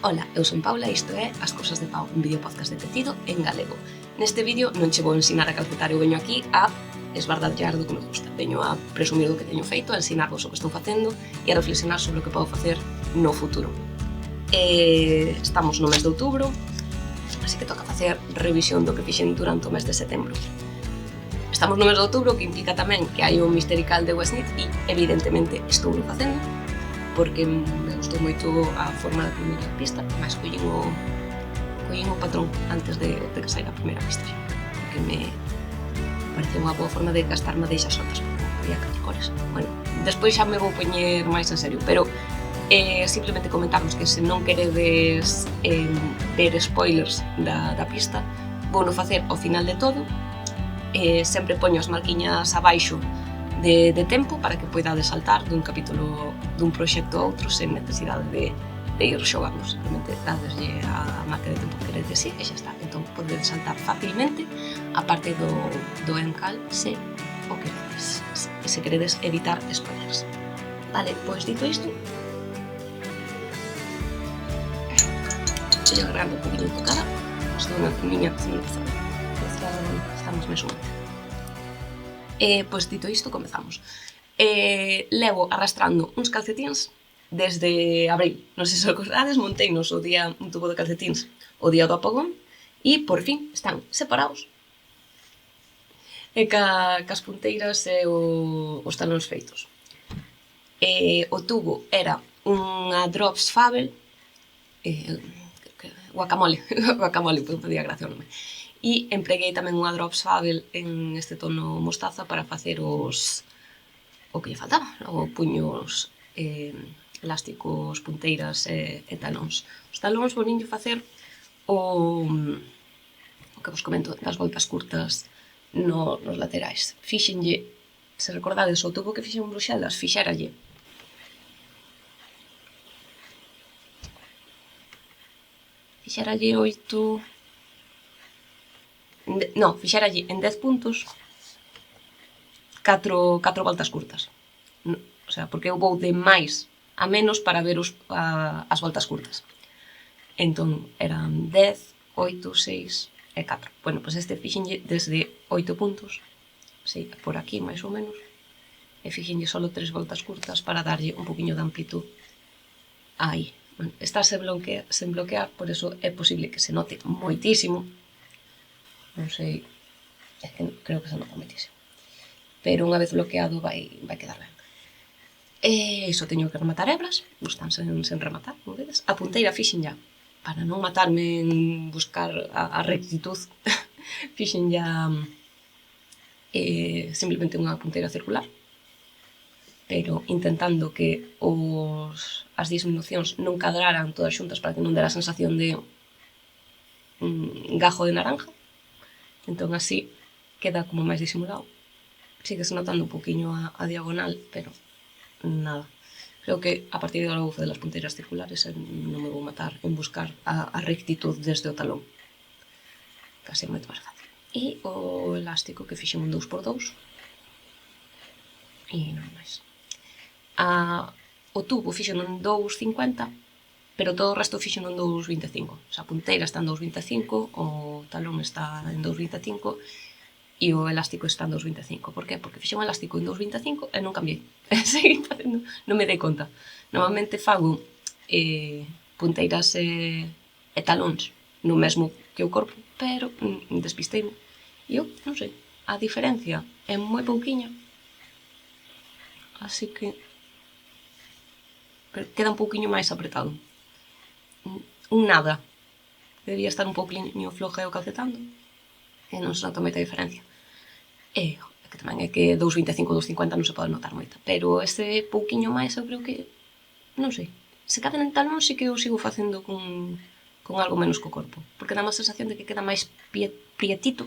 Ola, eu son Paula e isto é As Cousas de Pau, un vídeo podcast de tecido en galego. Neste vídeo non che vou ensinar a calcetar, eu veño aquí a esbardallar do que me gusta. Veño a presumir do que teño feito, a ensinarvos o que estou facendo e a reflexionar sobre o que podo facer no futuro. Estamos no mes de outubro, así que toca facer revisión do que fixen durante o mes de setembro. Estamos no mes de outubro, que implica tamén que hai un Misterical de Westnit e, evidentemente, estou facendo, porque me gustou moito a forma da primeira pista, mas collín o patrón antes de que saíra a primeira pista, porque me pareceu unha boa forma de gastar madeixas soltas, porque había 4 cores. Bueno, despois xa me vou poñer máis en serio, pero simplemente comentarvos que se non queredes ver spoilers da pista, vou no facer ao final de todo. Sempre poño as marquiñas abaixo de tempo para que poidades saltar dun capítulo dun proxecto a outro sen necesidade de ir xogando. Simplemente dadeslle a marca de tempo que queredes e xa está. Entón podedes saltar facilmente a parte do encal se o queredes, se queredes evitar spoilers. Vale, pois dito isto, estou agregando un poquinho de tocada. Estou na miña cocina empezada. Estamos mesmo. Pois dito isto, comezamos. Levo arrastrando uns calcetins desde abril. Non sei se acordades, monteinos o día un tubo de calcetins o día do apagón e, por fin, están separados e cas punteiras e os talóns feitos. O tubo era unha Drops Fable, guacamole, pois me día gracia o nome. E empreguei tamén unha Drops Fable en este tono mostaza para facer o que lle faltaba, o puños elásticos, punteiras e talóns. Os talóns voninlle facer o que vos comento das voltas curtas nos laterais. Fixenlle, se recordades o tubo que fixen en Bruxelas, fixéralle fixéralle en 10 puntos 4 voltas curtas. O sea, porque eu vou de máis a menos para ver as voltas curtas. Entón, eran 10, 8, 6 e 4. Bueno, pois este fixenlle desde 8 puntos, sei, por aquí máis ou menos, e fixenlle solo 3 voltas curtas para darlle un poquinho de amplitud aí. Bueno, está sen bloquear, por eso é posible que se note moitísimo. Non sei, é que creo que se nota moitísimo. Pero unha vez bloqueado vai quedar ben. Iso teño que rematar hebras, están sen rematar, como vedes. A punteira fixen ya, para non matarme en buscar a rectitud, fixen ya simplemente unha punteira circular, pero intentando que as disminucións non cadraran todas xuntas para que non dera a sensación de gajo de naranja. Entón así queda como máis disimulado. Sigues notando un poquinho a diagonal, pero nada. Creo que a partir de agora vou facer as punteiras circulares e non me vou matar en buscar a rectitud desde o talón. Case moito máis fácil. E o elástico que fixen un 2x2 e non máis. O tubo fixen un 2,50, pero todo o resto fixen un 2,25. O sea, a punteira está en 2,25, o talón está en 2,25 e o elástico está en 2,25. Por qué? Porque fixen o elástico en 2,25 e non cambiei. Seguí facendo, non me dei conta. Normalmente fago punteiras e talóns no mesmo que o corpo, pero despisteime. E eu, non sei, a diferencia é moi pouquiña, así que queda un pouquiño máis apretado. Un nada. Debía estar un pouquiño flojeo calcetando e non se nota moita diferencia. E que tamén é que 2,25 ou 2,50 non se pode notar moita, pero ese pouquiño máis eu creo que, non sei, se cadra en talón sí que eu sigo facendo con algo menos co corpo, porque dá má sensación de que queda máis prietito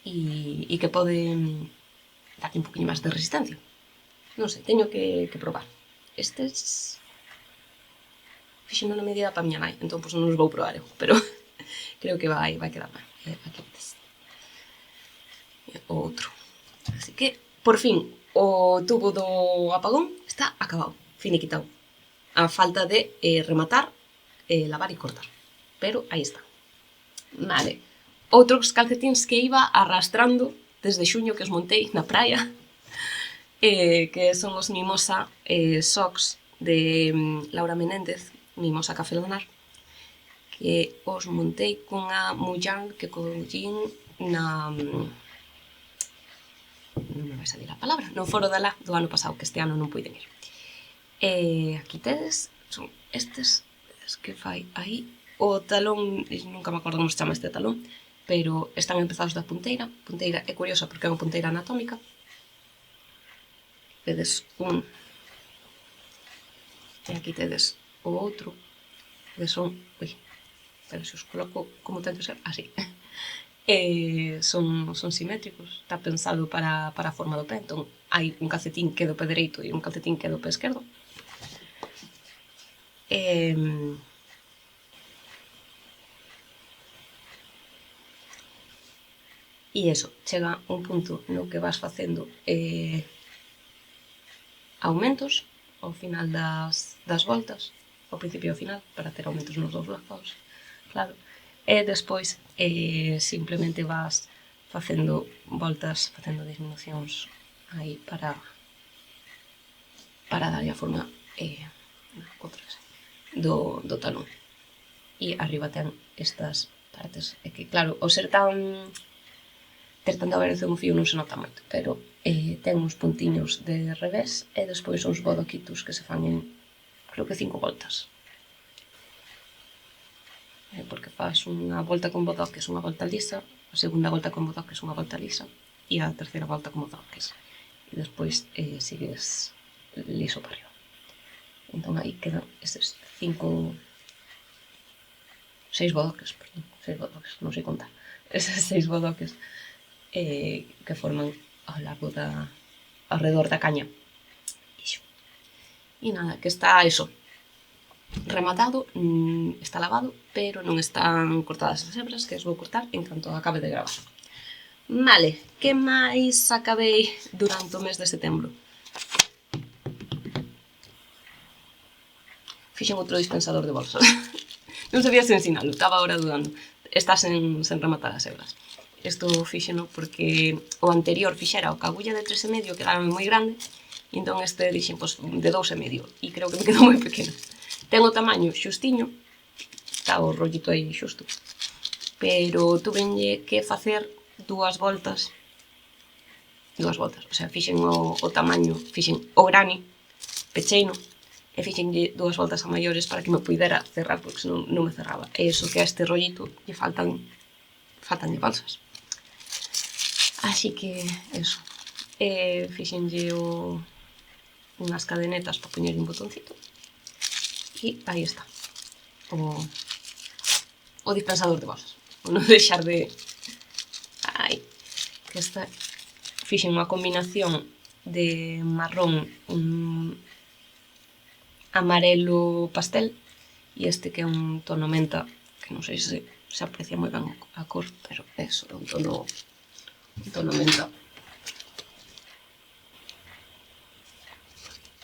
e que pode darlle un pouquiño máis de resistencia. Non sei, teño que probar. Estes fixen unha medida para a miña nai, entón non os vou probar eu, pero creo que vai quedar ben. Aquí antes. O outro. Así que, por fin, o tubo do apagón está acabado, finiquitado. A falta de rematar lavar e cortar. Pero aí está. Vale. Outros calcetíns que iba arrastrando desde xuño que os montei na praia, que son os Mimosa Socks de Laura Menéndez, Mimosa Café Lanar, que os montei cunha mullán que collín na... non me vai salir a palabra, no foro da lá do ano pasado, que este ano non puiden ir. Aquí tedes, son estes que fai aí, o talón, nunca me acordo como se chama este talón, pero están empezados da punteira. Punteira é curiosa porque é unha punteira anatómica. Vedes un, e aquí tedes o outro, que son, pero se os coloco como tento ser, así. Son simétricos, está pensado para a forma do pé, entón hai un calcetín que é do pé dereito e un calcetín que é do pé esquerdo. E iso, chega un punto no que vas facendo aumentos ao final das voltas, ao principio e ao final, para ter aumentos nos dous lados, claro. E despois simplemente vas facendo voltas, facendo disminucións aí para darlle a forma do talón. E arriba ten estas partes. É que, claro, ao ser ter tanta variación o fío non se nota moito, pero ten uns puntiños de revés e despois uns bodoquitos que se fan en, creo que 5 voltas. Porque faz unha volta con bodoques, unha volta lisa, a segunda volta con bodoques, unha volta lisa, e a terceira volta con bodoques. E despois sigues liso para arriba. Entón aí quedan estes 6 bodoques, non sei contar, estes 6 bodoques que forman ao largo alrededor da caña. E nada, que está eso, rematado, está lavado, pero non están cortadas as hebras, que as vou cortar en canto acabe de gravar. Vale, que máis acabei durante o mes de setembro? Fixen outro dispensador de bolsas. Non sabía se ensinalo, estaba agora dudando. Está sen rematar as hebras. Isto fixeno porque o anterior fixera o cagulla de 3,5 que daba moi grande, e entón este dixen, de 2,5, e creo que me quedou moi pequeno. Ten o tamaño xustiño, está o rollito aí xusto, pero tuvenlle que facer dúas voltas, o sea, fixen o tamaño, fixen o grani, pecheino, e fixenlle dúas voltas a maiores para que me puidera cerrar, porque senón non me cerraba. E iso que a este rollito lle faltanlle bolsas. Así que, eso, fixenlle unhas cadenetas para poñer un botoncito, e aí está, o dispensador de bolsas. Non deixar de... que esta fixen unha combinación de marrón, amarelo pastel, e este que é un tono menta, que non sei se aprecia moi ben a cor, pero é só un tono menta.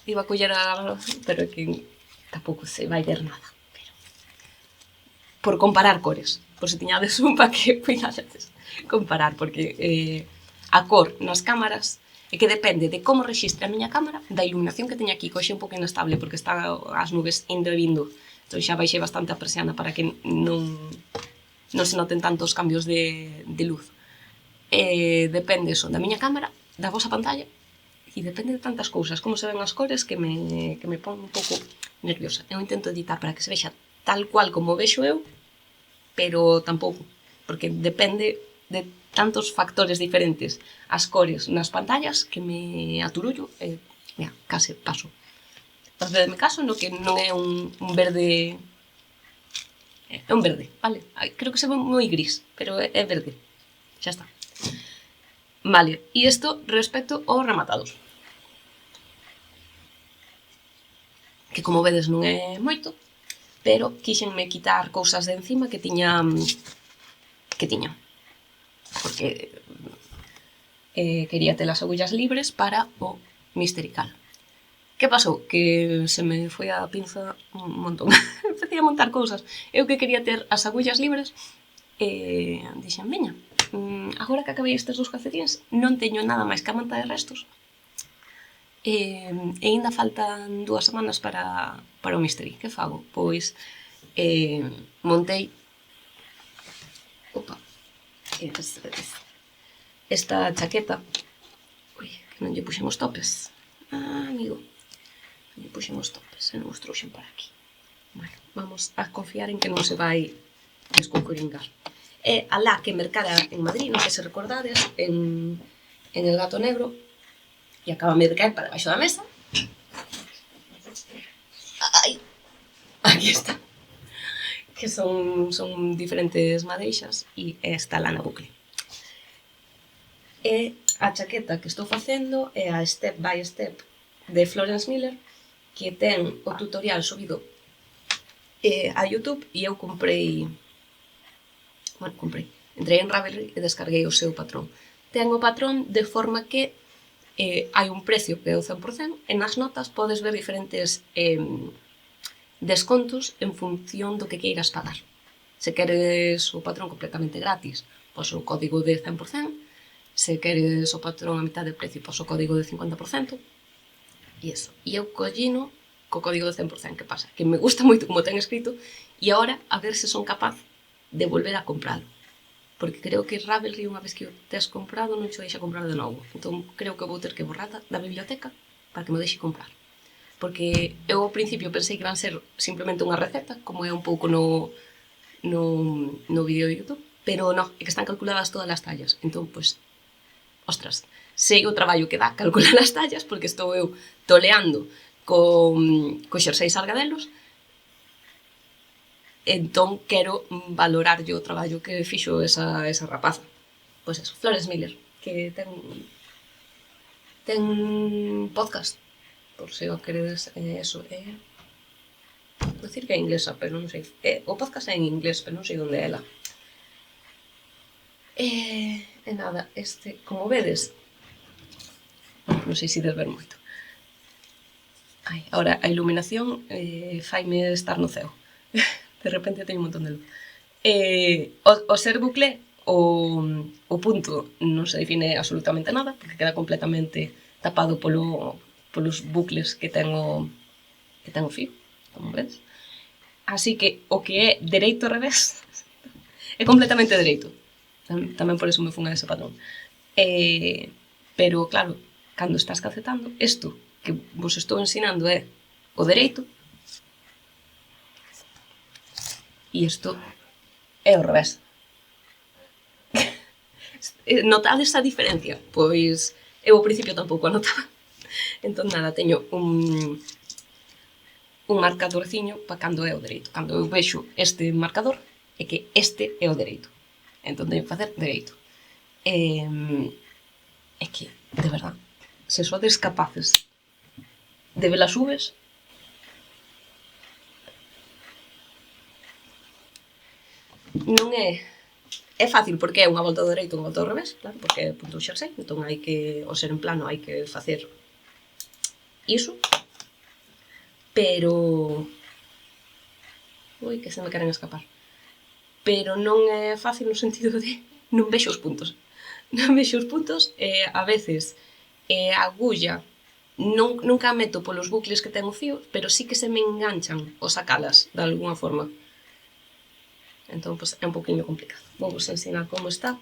Iba a coller pero é que tampouco se vai ver nada, pero por comparar cores, por se tiñades un para que puidades comparar, porque a cor nas cámaras é que depende de como rexistre a miña cámara, da iluminación que teña aquí, coxe un pouco inestable porque están as nubes indo e vindo, entón xa baixei bastante a persiana para que non se noten tantos cambios de luz. Depende eso da miña cámara, da vosa pantalla, e depende de tantas cousas, como se ven as cores, que me pon un pouco nerviosa. Eu intento editar para que se vexa tal cual como vexo eu, pero tampouco, porque depende de tantos factores diferentes as cores nas pantallas que me aturullo e, case paso. Facedeme caso no que non é un verde... É un verde, vale? Creo que se ve moi gris, pero é verde. Xa está. Vale, e isto respecto aos rematados. Que como vedes non é moito, pero quixenme quitar cousas de encima que tiña. Porque quería ter as agullas libres para o misterical. Que pasou? Que se me foi a pinza un montón. Empecé a montar cousas. Eu que quería ter as agullas libres, dixen, veña, agora que acabei estes 2 calcetines, non teño nada máis que a manta de restos. E ainda faltan 2 semanas para o mystery. Que fago? Pois montei esta chaqueta. Ui, que non lle puxen os topes. Amigo. Non lle puxen os topes, e non os trouxen para aquí. Bueno, vamos a confiar en que non se vai descucuringar. Alá que mercara en Madrid, non sei se recordades, en El Gato Negro, e acabame de caer para debaixo da mesa. Ai, aquí está. Que son diferentes madeixas e está lana bucle. E a chaqueta que estou facendo é a Step by Step de Florence Miller, que ten o tutorial subido a YouTube, e eu comprei, entrei en Ravelry e descarguei o seu patrón. Ten o patrón de forma que hai un precio que é o 100%, e nas notas podes ver diferentes descontos en función do que queiras pagar. Se queres o patrón completamente gratis, pois o código de 100%, se queres o patrón a mitad de precio, pois o código de 50%, e eso. E eu collino co código de 100%, que pasa? Que me gusta moito como ten escrito, e agora a ver se son capaz de volver a compralo. Porque creo que Ravelry, unha vez que o tes comprado, non xo deixa comprar de novo. Entón, creo que vou ter que borrar da biblioteca para que me deixe comprar. Porque eu ao principio pensei que iban ser simplemente unha receta, como é un pouco no vídeo de YouTube, pero non, é que están calculadas todas as tallas. Entón, pois, ostras, sei o traballo que dá calcular as tallas, porque estou eu toleando co xerseis argadelos. Entón, quero valorarlle o traballo que fixo esa rapaza. Pois eso, Florence Miller, que ten podcast, por se o queredes, eso, vou dicir que é inglesa, pero non sei. O podcast é en inglés, pero non sei onde é ela. E nada, como vedes, non sei se des ver moito. Ahora, a iluminación faime estar no ceo. De repente teño un montón de luz. O ser bucle, o punto non se define absolutamente nada, porque queda completamente tapado polos bucles que ten o fío, como vedes. Así que o que é dereito ao revés é completamente dereito. Tamén por eso me fun a ese patrón. Pero, claro, cando estás calcetando, isto que vos estou ensinando é o dereito, e isto é o revés. Notades a diferencia? Pois eu ao principio tampouco a notaba. Entón, nada, teño un marcadorciño para cando é o dereito. Cando eu vexo este marcador, é que este é o dereito. Entón, teño que facer dereito. É que, de verdad, se sodes capaces de ver as uves, non é fácil, porque é unha volta do dereito e unha volta do revés, claro, porque é punto xersei, entón hai que, ao ser en plano, hai que facer iso, pero que se me queren escapar, pero non é fácil no sentido de non vexo os puntos, e a veces a agulla nunca a meto polos bucles que ten o fío, pero sí que se me enganchan ao sacalas de alguna forma. Entón, pois, é un poquinho complicado. Vou vos ensinar como está.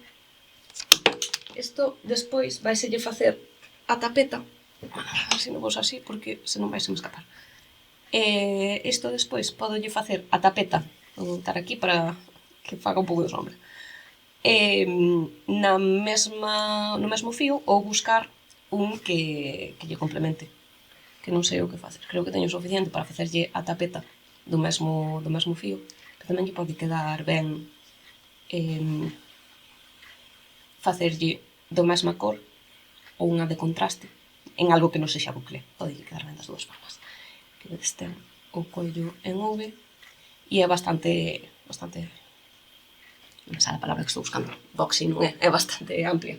Isto, despois, vaiselle facer a tapeta. A ver se non vos así, porque senón vai se me escapar. Isto despois, podolle facer a tapeta. Vou botar aquí para que faga un pouco de sombra. No mesmo fío, ou buscar un que lle complemente, que non sei o que facer. Creo que teño suficiente para facerlle a tapeta do mesmo fío, pero tamén lle pode quedar ben facerlle do mesma cor ou unha de contraste en algo que non sexa bucle. Pode quedar ben das dúas formas. Que vedes, ten o collo en V e é bastante non me sale a palabra que estou buscando, boxy non é bastante amplia,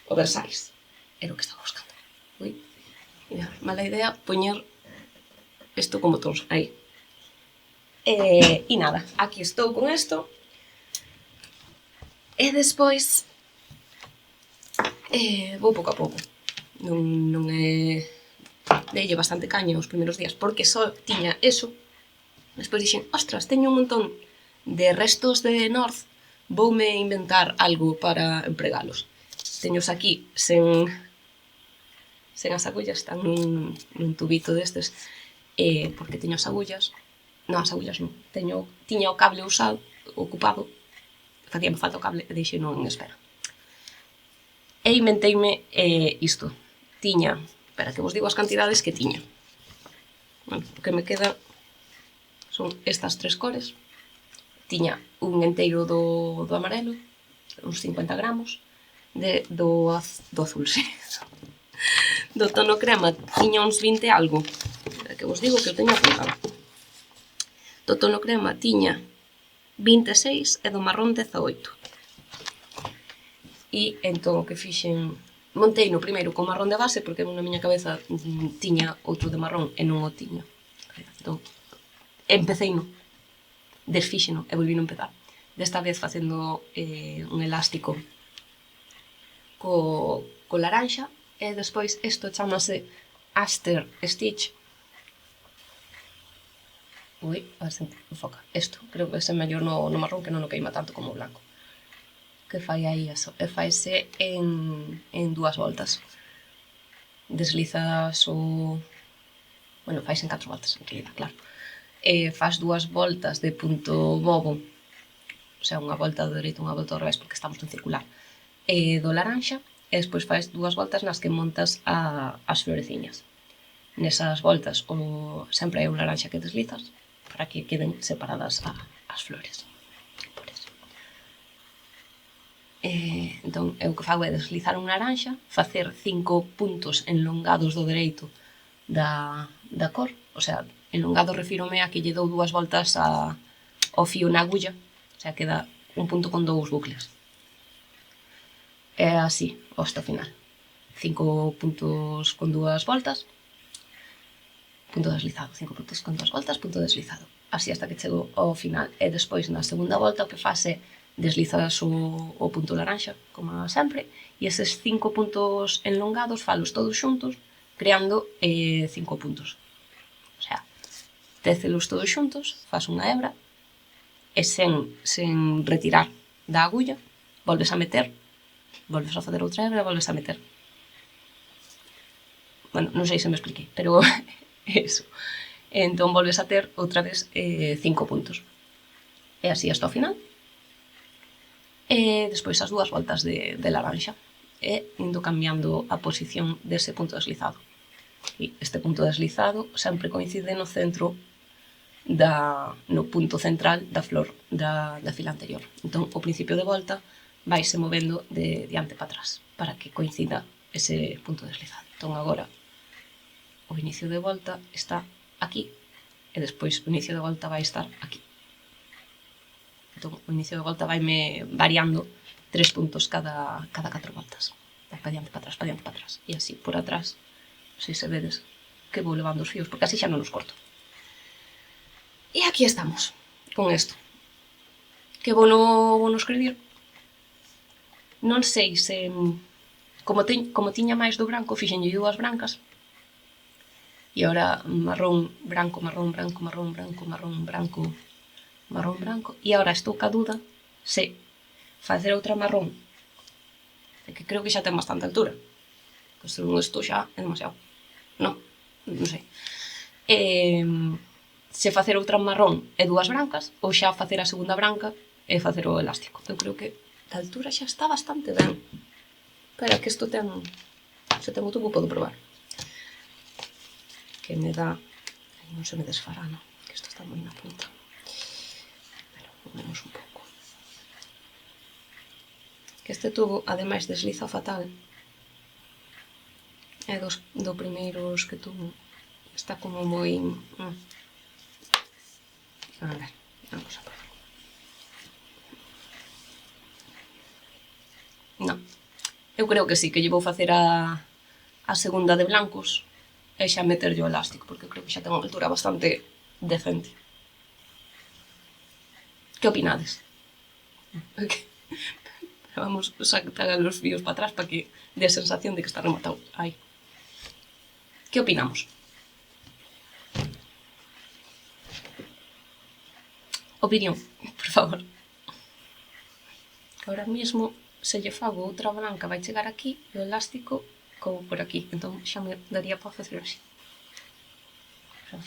oversize era o que estaba buscando. Mira, mala idea poñer isto con botóns, aí. E nada, aquí estou con isto. E despois vou pouco a pouco. Non é... Deille bastante caña os primeiros días porque só tiña eso. Despois dixen, ostras, teño un montón de restos de North, voume inventar algo para empregalos. Teños aquí sen as agullas, están nun tubito destes, porque teño as agullas, non, as agullas non, tiña o cable usado, ocupado, facíame falta o cable e deixei-no en espera. E inventeime isto. Tiña, espera que vos digo as cantidades que tiña. Bueno, o que me queda son estas 3 cores. Tiña un enteiro do amarelo, uns 50 gramos, do azul, sí. Do tono crema tiña uns 20 e algo, que vos digo que o teño apuntado. Do tono crema tiña 26 e do marrón 18. E entón o que fixen, montei no primeiro con marrón de base porque na miña cabeza tiña outro de marrón e non o tiña. Entón, empecei no, desfíxeno e volví a empezar. Desta vez facendo un elástico co laranxa e despois isto chamase Aster Stitch. Ui, a ver se enfoca. Isto, creo que é mellor no marrón que non o queima tanto como o blanco. Que fai aí eso? E faise en 2 voltas. Deslizas o... Bueno, faise en 4 voltas, en realidad, claro. Faz 2 voltas de punto bobo, o sea, unha volta do dereito, unha volta do revés, porque estamos en circular, do laranxa, e despois faz 2 voltas nas que montas as floreciñas. Nesas voltas sempre hai un laranxa que deslizas para que queden separadas as flores. Por eso. Entón, eu que fago é deslizar un laranxa, facer 5 puntos enlongados do dereito da cor, o sea, enlongado refírome a que lle dou 2 voltas ao fío na agulla, o sea, queda un punto con 2 bucles. É así, hasta o final. 5 puntos con 2 voltas, punto deslizado, 5 puntos con 2 voltas, punto deslizado. Así hasta que chego ao final. E despois, na segunda volta, o que faz é deslizas o punto laranxa, como sempre, e eses 5 puntos enlongados falos todos xuntos, creando 5 puntos. O sea, técelos todos xuntos, faz unha hebra, e sen retirar da agulla, volves a meter, volves a facer outra hebra e volves a meter. Bueno, non sei se me expliquei, pero eso. Entón volves a ter outra vez 5 puntos. E así hasta o final. E despois as 2 voltas de laranxa. E indo cambiando a posición dese punto deslizado. E este punto deslizado sempre coincide no centro no punto central da flor da fila anterior. Entón, o principio de volta vaise movendo de diante para atrás para que coincida ese punto deslizado. Entón, agora o inicio de volta está aquí e despois o inicio de volta vai estar aquí. Entón, o inicio de volta vaime variando 3 puntos cada 4 voltas. Vai para diante, para atrás, para diante, para atrás. E así, por atrás, se vedes que vou levando os fíos, porque así xa non os corto. E aquí estamos, con isto. Que vou no escribir. Non sei se... Como tiña máis do branco, fixenlle 2 brancas. E agora marrón, branco, marrón, branco, marrón, branco, marrón, branco, marrón, branco. E agora estou ca dúda se facer outra marrón, que creo que xa ten bastante altura. Pois se non isto xa é demasiado. Non sei. Se facer outra marrón e 2 brancas, ou xa facer a segunda branca e facer o elástico. Eu creo que a altura xa está bastante ben. Espera, que isto ten... Se ten o tubo, podo probar. Que me dá... Aí non se me desfará, non? Que isto está moi na punta. Pero, movemos un pouco. Que este tubo, ademais, desliza fatal. É do primeiros que tuvo. Está como moi... A ver, vamos a probar. Non. Eu creo que sí, que lle vou facer a segunda de blancos e xa meterlle o elástico, porque creo que xa ten unha altura bastante decente. Que opinades? Vamos sacar os fíos para atrás para que dé a sensación de que está rematado. Aí. Que opinamos? Opinión, por favor. Que ahora mismo, se lle fago outra branca, vai chegar aquí e o elástico como por aquí. Entón xa me daría para facer así.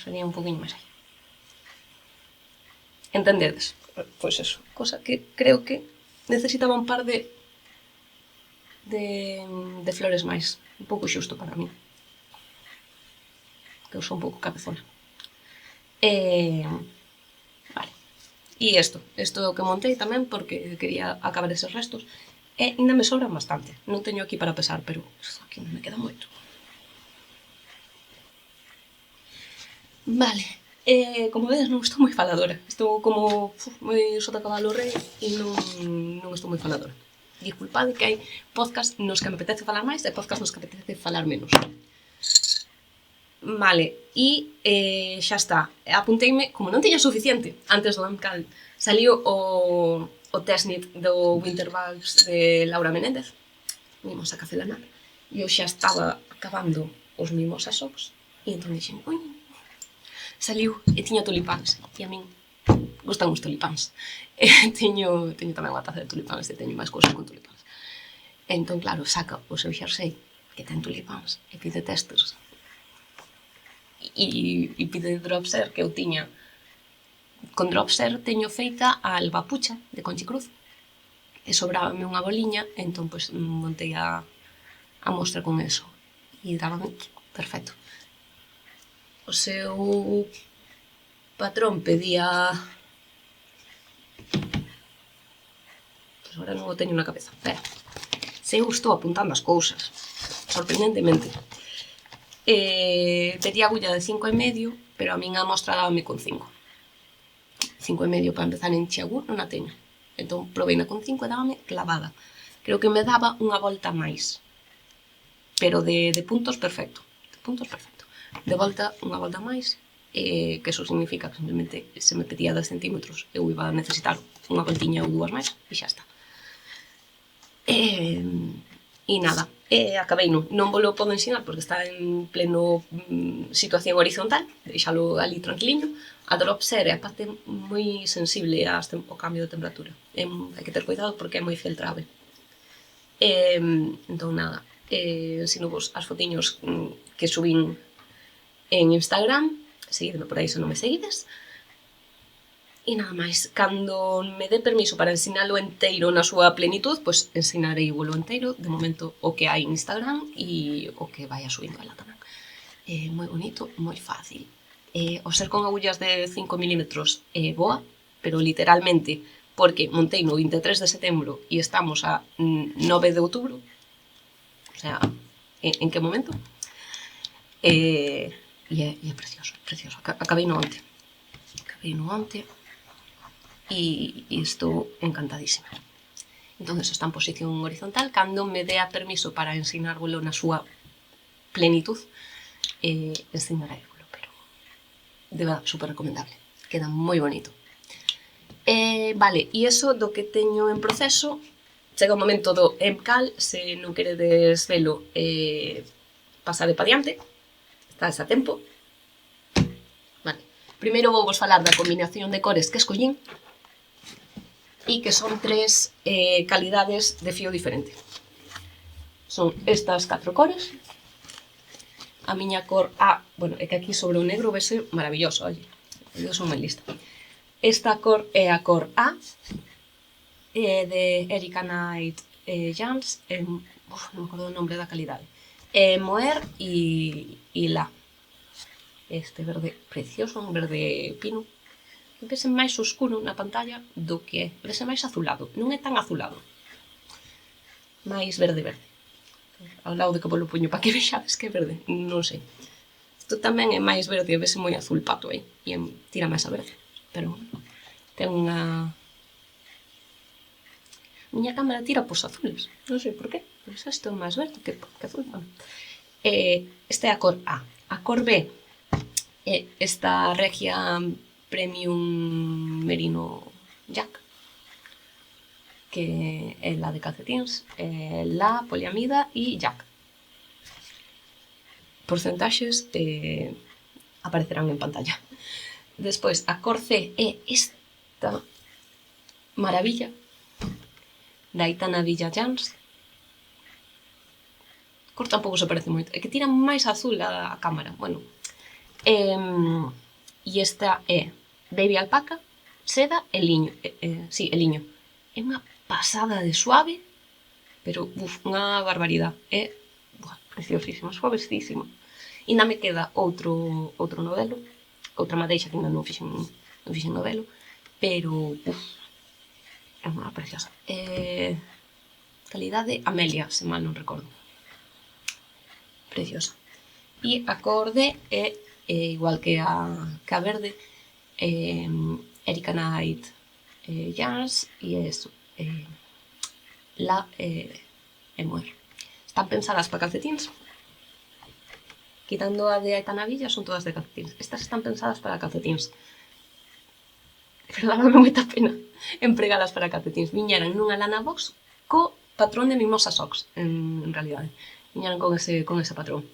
Sería un poquinho máis aí. Entendedes? Pois eso, cosa que creo que necesitaba un par de flores máis, un pouco xusto para mí, que eu sou un pouco cabezona. Vale, e isto é o que montei tamén porque quería acabar eses restos e ainda me sobran bastante, non teño aquí para pesar, pero aquí non me queda moito. Vale, como vedes non estou moi faladora, estou como moi sota cabalo rei e non estou moi faladora. Disculpade que hai podcast nos que me apetece falar máis e podcast nos que apetece falar menos. Vale, e xa está. Apunteime, como non teña suficiente antes do MCAL, saliu o testnet do Winter Valves de Laura Menéndez, Mimos a Café Lanar, e eu xa estaba acabando os Mimos a Sops, e entón dixen, saliu e tiña tulipáns, e a min gustan os tulipáns. Teño tamén unha taza de tulipáns e teño máis cousas con tulipáns. Entón, claro, saca o seu xersei que ten tulipáns e pide testers. E pide dropser que eu tiña. Con dropser teño feita a albapucha de Conchi Cruz. E sobrábame unha boliña, entón, pois, montei a mostra con eso. E dábame perfecto. O seu patrón pedía... Pois agora non o teño na cabeza. Espera. Se eu estou apuntando as cousas, sorprendentemente. Pedía agulla de 5,5, pero a min a mostra dábame con 5. 5,5 para empezar en Chiagur non a teño. Entón proveina con 5 e dábame clavada. Creo que me daba unha volta máis. Pero de puntos perfecto. De puntos perfecto. De volta, unha volta máis, que eso significa que simplemente se me pedía 10 centímetros eu iba a necesitar unha voltiña ou dúas máis e xa está. E nada, acabei non volo podo ensinar porque está en pleno situación horizontal, deixalo ali tranquiliño. A dropser é a parte moi sensible ao cambio de temperatura, hai que ter cuidado porque é moi filtrable. Entón nada, ensino-vos as fotiños que subín en Instagram, seguidme por aí se non me seguides. E nada máis, cando me dé permiso para ensinalo enteiro na súa plenitud, pois ensinarei o bolo enteiro, de momento o que hai en Instagram e o que vai a subindo ela tamén. Moi bonito, moi fácil. O ser con agullas de 5 milímetros é boa, pero literalmente, porque montei no 23 de setembro e estamos a 9 de outubro, o sea, en que momento? E é precioso, precioso. Acabei no onte. E estou encantadísima. Entón, está en posición horizontal. Cando me dea permiso para ensinárvolo na súa plenitud, ensinarávolo, pero de verdade, super recomendable. Queda moi bonito. Vale, e iso do que teño en proceso, chega o momento do MCAL, se non queredes velo, pasade pa diante, está a tempo. Vale, primeiro vou vos falar da combinación de cores que escollín, e que son 3 calidades de fío diferente. Son estas 4 cores. A miña cor A, bueno, é que aquí sobre o negro vese maravilloso, oye, eu son moi lista. Esta cor é a cor A, de Erika Knight Jans, non me acordo o nome da calidade. Moer e La. Este verde precioso, un verde pino. Vese máis oscuro na pantalla do que é. Vese máis azulado. Non é tan azulado. Mais verde. Ao lado de que vos lo puño para que vexades que é verde. Non sei. Isto tamén é máis verde, vese moi azul pato aí. E tira máis a verde. Pero ten unha... Miña cámara tira pos azules. Non sei por qué. Pois isto é máis verde que azul. Esta é a cor A. A cor B é esta Regia Premium Merino Jack, que é la de calcetins, la poliamida e Jack. Porcentaxes aparecerán en pantalla. Despois, a cor C é esta maravilla da Aitana Villayans. A cor tampouco se parece moito, é que tira máis azul a cámara, bueno. E esta é Baby Alpaca, seda e liño. Sí, e liño. É unha pasada de suave, pero unha barbaridade. É preciosísima, suavecísima. E ainda me queda outro novelo, outra madeixa que ainda non fixen novelo, pero é unha preciosa. Calidade Amelia, se mal non recordo. Preciosa. E a cor D é igual que a verde, Erika Knight Yarns, e es la Emuer. Están pensadas para calcetins. Quitando a de Aitana Villa, son todas de calcetins. Estas están pensadas para calcetins. Pero dábame moita pena empregalas para calcetins. Viñeran nunha lana box co patrón de Mimosa Socks, en realidade. Viñeran con ese patrón.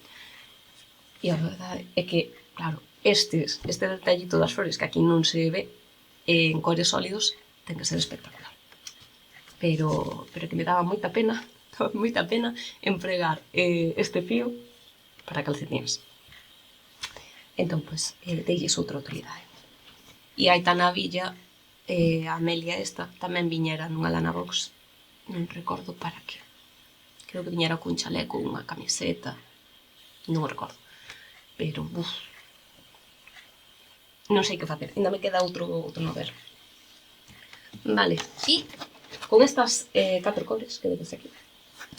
E a verdade é que, claro, este detallito das flores que aquí non se ve en cores sólidos ten que ser espectacular. Pero que me daba moita pena empregar este fío para calcetins. Entón, pois, deilles outra utilidade. E a Aitana Villa, a Amelia esta, tamén viñera nunha lana box, non recordo para que. Creo que viñera cun chaleco, unha camiseta, non recordo. Pero, non sei que facer, ainda me queda outro novelo. Vale, e con estas 4 cores que dedes aquí,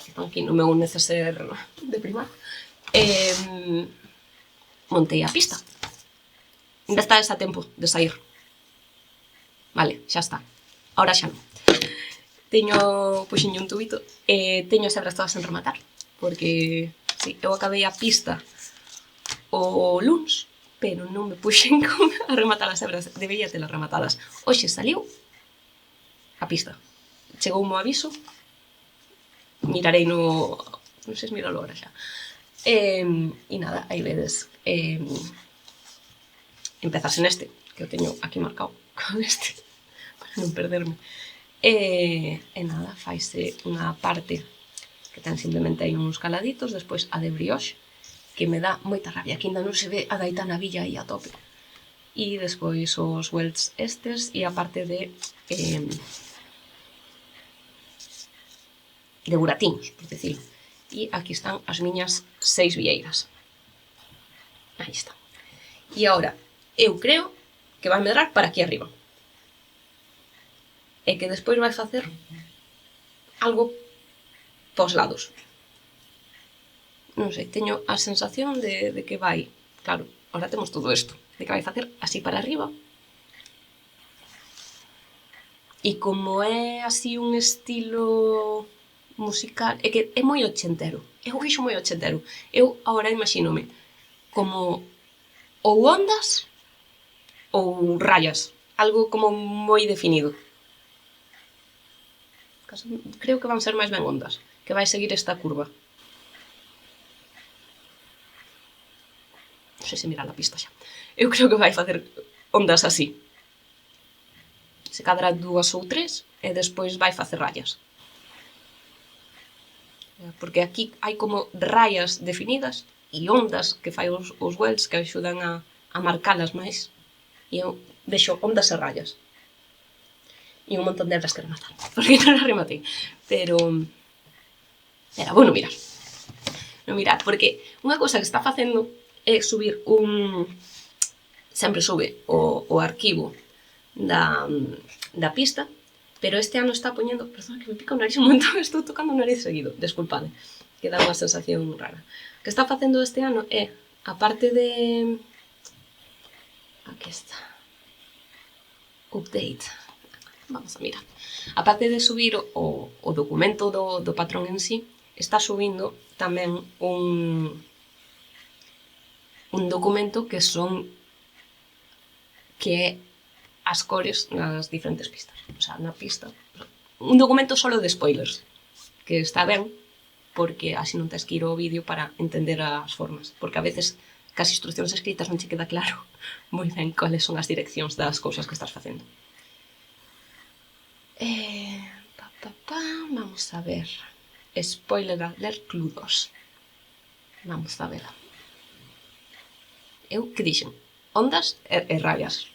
que están aquí no meu neceser de primar, montei a pista. Ainda está a tempo de sair. Vale, xa está. Ahora xa non. Puxenlle un tubito e teño as hebras todas en rematar, porque, sí, eu acabei a pista o luns, pero non me puxen a rematar as hebras, debería telas rematadas. Hoxe saliu a pista. Chegou un aviso, mirarei non sei se miralo agora xa. E nada, aí vedes, empezase neste, que eu teño aquí marcado con este, para non perderme. E nada, faise unha parte que ten simplemente aí uns caladitos, despois a de brioche, que me dá moita rabia, que ainda non se ve a da Aitana Villa aí a tope. E despois os welts estes e a parte de buratiños, por decirlo. E aquí están as miñas 6 vieiras. Aí está. E agora, eu creo que vai medrar para aquí arriba. E que despois vai facer algo pos lados. Non sei, teño a sensación de que vai, claro, ahora temos todo isto, de que vai facer así para arriba. E como é así un estilo musical, é que é moi ochentero, eu vexo moi ochentero. Eu agora imagínome como ou ondas ou rayas, algo como moi definido. Creo que van ser máis ben ondas, que vai seguir esta curva. Non sei se mirar a pista xa. Eu creo que vai facer ondas así. Se cadra 2 ou 3 e despois vai facer rayas. Porque aquí hai como rayas definidas e ondas que fai os wells que axudan a marcalas máis. E eu vexo ondas e rayas. E un montón de hebras que rematar, porque non as rematei. Pero vou non mirar. Non mirar, porque unha cousa que está facendo é subir sempre sube o arquivo da pista, pero este ano está poñendo, perdón, que me pica o nariz un montón, estou tocando o nariz seguido, desculpade, que dá unha sensación rara. O que está facendo este ano é, a parte de, aquí está, update, vamos a mirar, a parte de subir o documento do patrón en sí, está subindo tamén un documento que é as cores nas diferentes pistas. O sea, na pista. Un documento solo de spoilers, que está ben, porque así non tens que ir ao vídeo para entender as formas. Porque a veces, cas instruccións escritas non che queda claro moi ben cales son as direccións das cousas que estás facendo. Vamos a ver. Spoiler alert Clue 2. Vamos a ver. Eu que dixen? Ondas e rayas.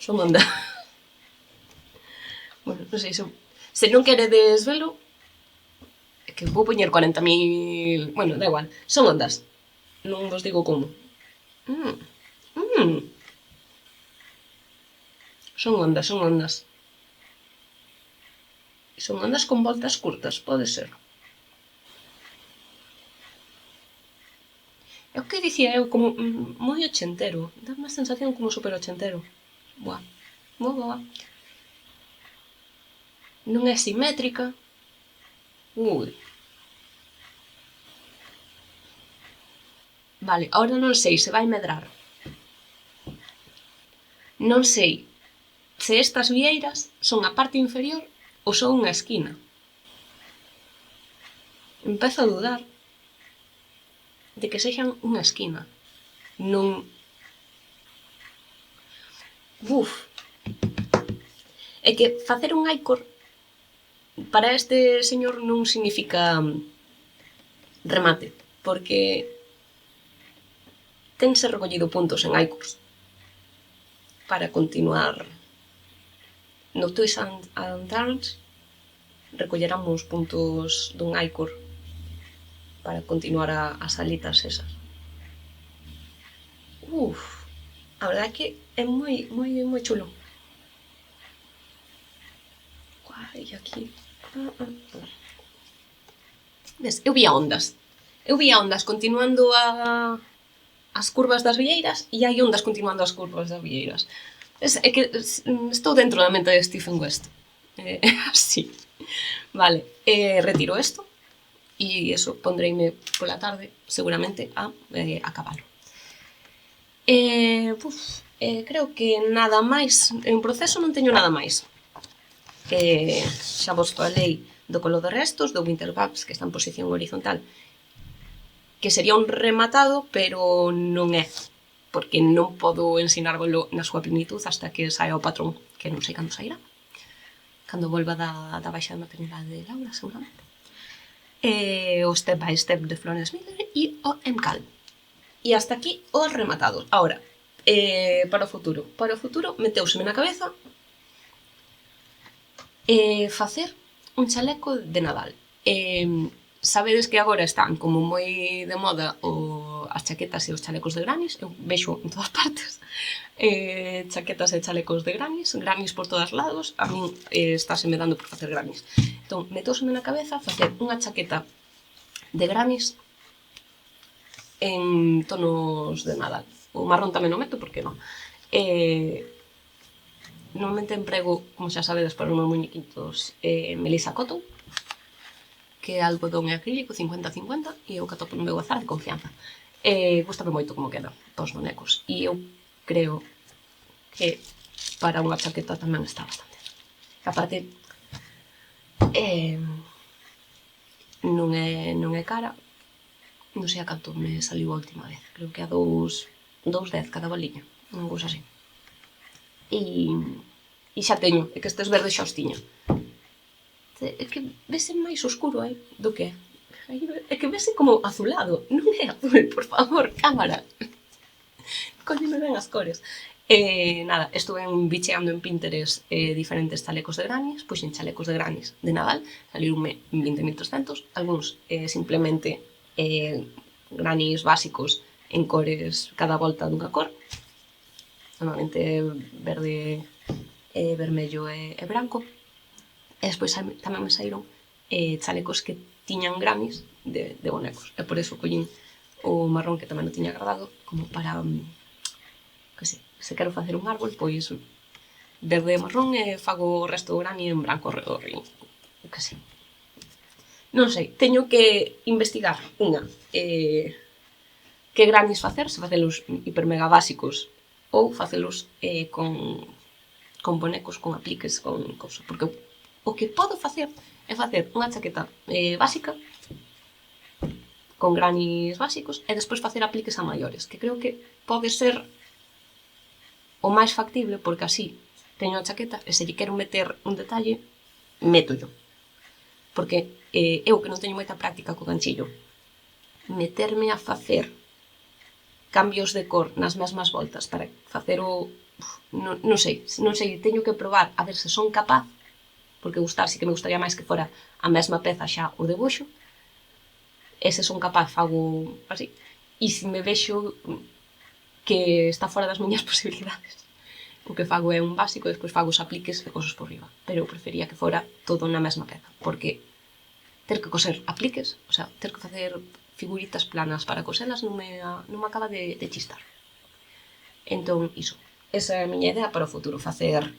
Son ondas. Bueno, non sei se non queredes velo, que vou poñer 40.000... Bueno, da igual. Son ondas. Non vos digo como. Son ondas, son ondas. Son ondas con voltas curtas, pode ser. É o que dicía eu, como moi ochentero. Dá unha sensación como super ochentero. Boa. Boa. Non é simétrica. Ui. Vale, ahora non sei se vai medrar. Non sei se estas vieiras son a parte inferior ou son unha esquina. Empezo a dudar de que sexan unha esquina. Non... É que facer un Icor para este señor non significa remate, porque tense recollido puntos en Icors para continuar. No Twists and Turns recolleramos puntos dun Icor para continuar as alitas esas. A verdade é que é moi chulo. Guai, aquí... Ves, eu vía ondas continuando as curvas das vieiras e hai ondas continuando as curvas das vieiras. É que estou dentro da mente de Stephen West. É así. Vale, retiro isto e eso, pondreime pola tarde, seguramente, a acabalo. Creo que nada máis. En proceso non teño nada máis. Xa vos falei do colo de restos, do Winter Gaps, que está en posición horizontal, que sería un rematado, pero non é, porque non podo ensinárvolo na súa plenitud hasta que saia o patrón, que non sei cando sairá. Cando volva da baixa de maternidade de Laura, seguramente. O Step by Step de Florence Miller e o MCAL. E hasta aquí os rematados. Ahora, para o futuro meteuseme na cabeza facer un chaleco de Nadal. Sabedes que agora están como moi de moda as chaquetas e os chalecos de Grannies. Eu vexo en todas partes chaquetas e chalecos de Grannies por todos lados. A min estáseme dando por facer Grannies. Entón, meteuseme na cabeza facer unha chaqueta de Grannies en tonos de Nadal. O marrón tamén o meto, porque non. Normalmente emprego, como xa sabedes, para os meus muñequitos Melissa Cotton, que é algodón e acrílico 50-50, e eu que atopo no meu bazar de confianza. Gústame moito como queda os bonecos, e eu creo que para unha chaqueta tamén está bastante. Aparte, non é cara, non sei a canto me saliu a última vez, creo que a 2,10 cada boliña, unha cousa así. E xa teño, é que estes verdes xa os tiña. É que vese máis oscuro do que é que vese como azulado, non é azul, por favor, cámara. Cólleme ben as cores. Nada, estuve bicheando en Pinterest diferentes chalecos de Grannies, puxen chalecos de Grannies de Nadal, salironme 20.300, algúns simplemente Grannies básicos en cores cada volta dunha cor, normalmente verde, vermello e branco. E despois tamén me saíron chalecos que tiñan Grannies de bonecos, e por eso collín o marrón, que tamén non tiña agradado, como para, que sei, se quero facer un árbol, pois verde e marrón, e fago o resto do Granny en branco ao redor, que sei. Non sei, teño que investigar que granis facer, se facelos hiper mega básicos ou facelos con bonecos, con apliques, con cousa. Porque o que podo facer é facer unha chaqueta básica con granis básicos e despois facer apliques a maiores, que creo que pode ser o máis factible, porque así teño a chaqueta e se lle quero meter un detalle, métollo. Porque eu que non teño moita práctica co ganchillo, meterme a facer cambios de cor nas mesmas voltas para facer o... non sei, teño que probar a ver se son capaz, porque sí que me gustaría máis que fora a mesma peza xa o debuxo, e se son capaz fago así, e se me vexo que está fora das miñas posibilidades, o que fago é un básico e despois fago os apliques e cosas por riba, pero eu prefería que fora todo na mesma peza, porque ter que coser apliques, o sea, ter que facer figuritas planas para coselas non me acaba de chistar. Entón, iso. Esa é a miña idea para o futuro, facer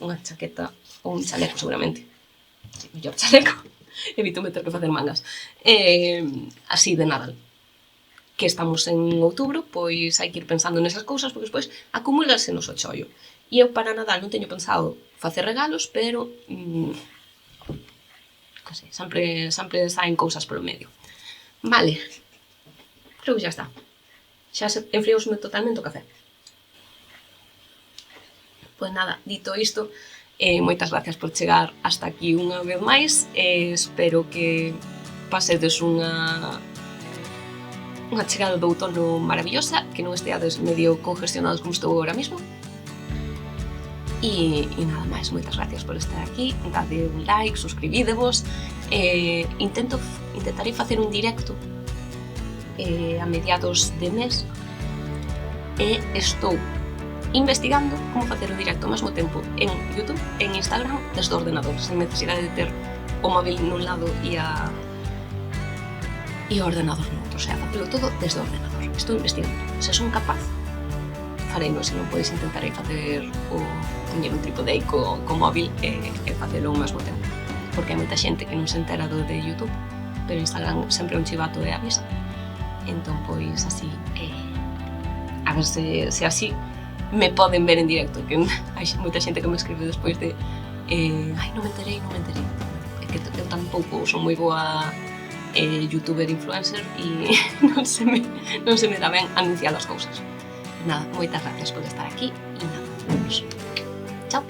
unha chaqueta ou un chaleco, seguramente. Sí, mellor chaleco. Evito meter que facer mangas. Así de Nadal. Que estamos en outubro, pois hai que ir pensando nesas cousas, porque despois acumúlanse nos o chollo. E eu para Nadal non teño pensado facer regalos, pero sempre saen cousas polo medio. Vale, creo que xa está. Xa se enfriousme totalmente o café. Pois nada, dito isto, moitas gracias por chegar hasta aquí unha vez máis. Espero que pasedes unha chegada do outono maravillosa, que non esteades medio congestionados como estou agora mesmo. E nada máis, moitas gracias por estar aquí. Dade un like, suscribídevos. Intentarei facer un directo a mediados de mes e estou investigando como facer o directo ao mesmo tempo en YouTube e en Instagram desde o ordenador, sen necesidade de ter o móvil nun lado e o ordenador no outro, o sea, facelo todo desde o ordenador. Estou investigando. Se son capaz, farei, se non podes intentarei facer poñer un trípode co móvil e facelo ao mesmo tempo, porque hai moita xente que non se entera do de YouTube, pero Instagram sempre é un chivato e avisa. Entón, pois, así, a ver se así me poden ver en directo, que hai moita xente que me escribe despois de ai, non me enterei. É que eu tampouco son moi boa youtuber influencer e non se me dá ben anunciar as cousas. Nada, moitas gracias por estar aquí e nada, vamos. Chao.